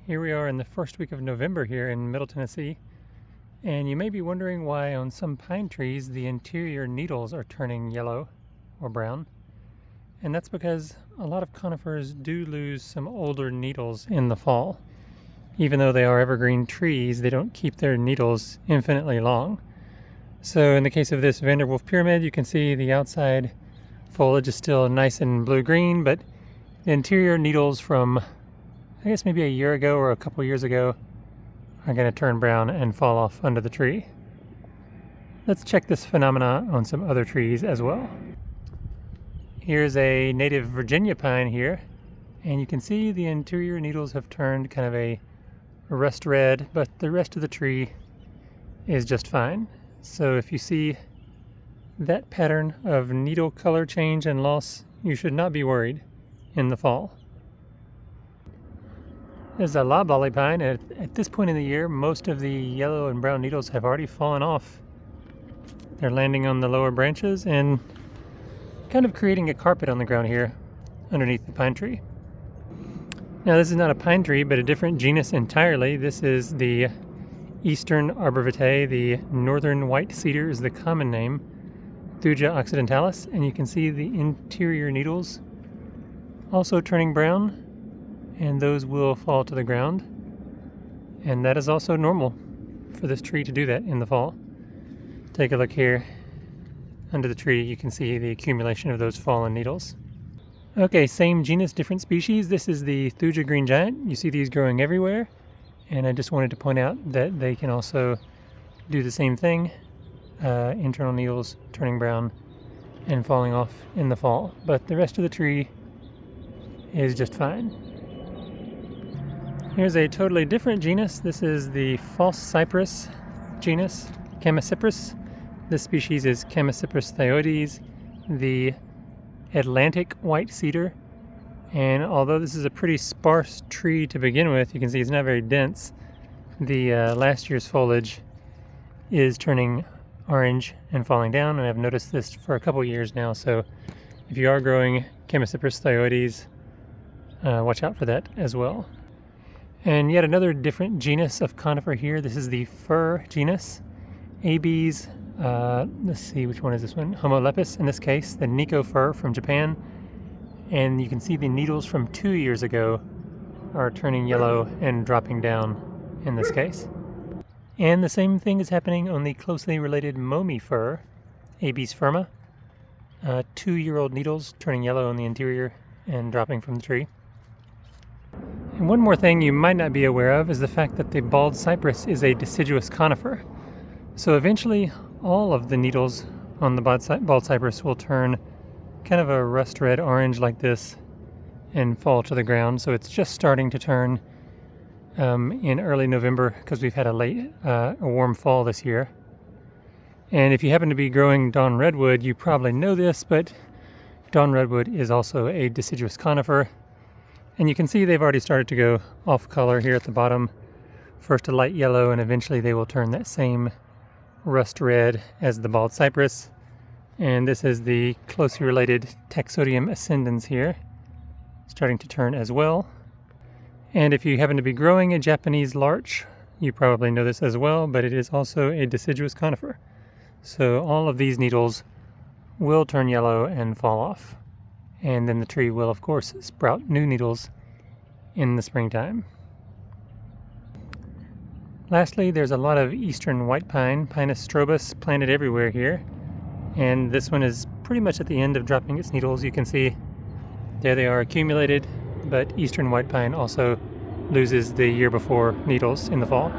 Here we are in the first week of November here in Middle Tennessee, and you may be wondering why on some pine trees the interior needles are turning yellow or brown. And that's because a lot of conifers do lose some older needles in the fall. Even though they are evergreen trees, they don't keep their needles infinitely long. So in the case of this Vanderwolf pyramid, you can see the outside foliage is still nice and blue-green, but the interior needles from I guess maybe a year ago or a couple years ago are going to turn brown and fall off under the tree. Let's check this phenomena on some other trees as well. Here's a native Virginia pine here, and you can see the interior needles have turned kind of a rust red, but the rest of the tree is just fine. So if you see that pattern of needle color change and loss, you should not be worried in the fall. There's a loblolly pine. At this point in the year, most of the yellow and brown needles have already fallen off. They're landing on the lower branches and kind of creating a carpet on the ground here underneath the pine tree. Now this is not a pine tree, but a different genus entirely. This is the Eastern arborvitae. The northern white cedar is the common name, Thuja occidentalis, and you can see the interior needles also turning brown, and those will fall to the ground. And that is also normal for this tree to do that in the fall. Take a look here under the tree. You can see the accumulation of those fallen needles. Okay, same genus, different species. This is the Thuja green giant. You see these growing everywhere, and I just wanted to point out that they can also do the same thing. Internal needles turning brown and falling off in the fall, but the rest of the tree is just fine. Here's a totally different genus. This is the false cypress genus, Chamaecyparis. This species is Chamaecyparis thyoides, the Atlantic white cedar. And although this is a pretty sparse tree to begin with, you can see it's not very dense. The last year's foliage is turning orange and falling down, and I've noticed this for a couple years now. So if you are growing Chamaecyparis thyoides, watch out for that as well. And yet another different genus of conifer here. This is the fir genus, Abies, let's see, which one is this one? Homolepis, in this case, the Nikko fir from Japan. And you can see the needles from 2 years ago are turning yellow and dropping down in this case. And the same thing is happening on the closely related Momi fir, Abies firma. 2-year-old needles turning yellow on the interior and dropping from the tree. And one more thing you might not be aware of is the fact that the bald cypress is a deciduous conifer. So eventually all of the needles on the bald cypress will turn kind of a rust red orange like this and fall to the ground. So it's just starting to turn in early November because we've had a warm fall this year. And if you happen to be growing Dawn Redwood, you probably know this, but Dawn Redwood is also a deciduous conifer. And you can see they've already started to go off color here at the bottom. First a light yellow, and eventually they will turn that same rust red as the bald cypress. And this is the closely related Taxodium ascendens here, starting to turn as well. And if you happen to be growing a Japanese larch, you probably know this as well, but it is also a deciduous conifer. So all of these needles will turn yellow and fall off. And then the tree will, of course, sprout new needles in the springtime. Lastly, there's a lot of eastern white pine, Pinus strobus, planted everywhere here. And this one is pretty much at the end of dropping its needles. You can see there they are accumulated, but eastern white pine also loses the year before needles in the fall.